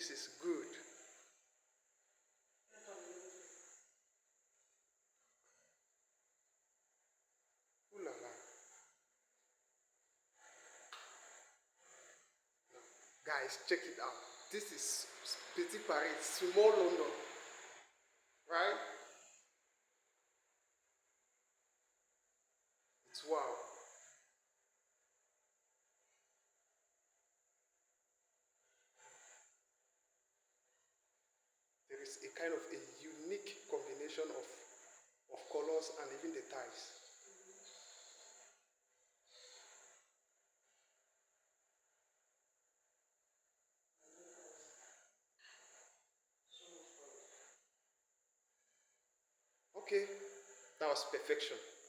This is good. Ooh la la. Guys, check it out. This is Petit Paris, small London. Right? It's wow. There is a kind of a unique combination of colors and even the ties. Okay, that was perfection.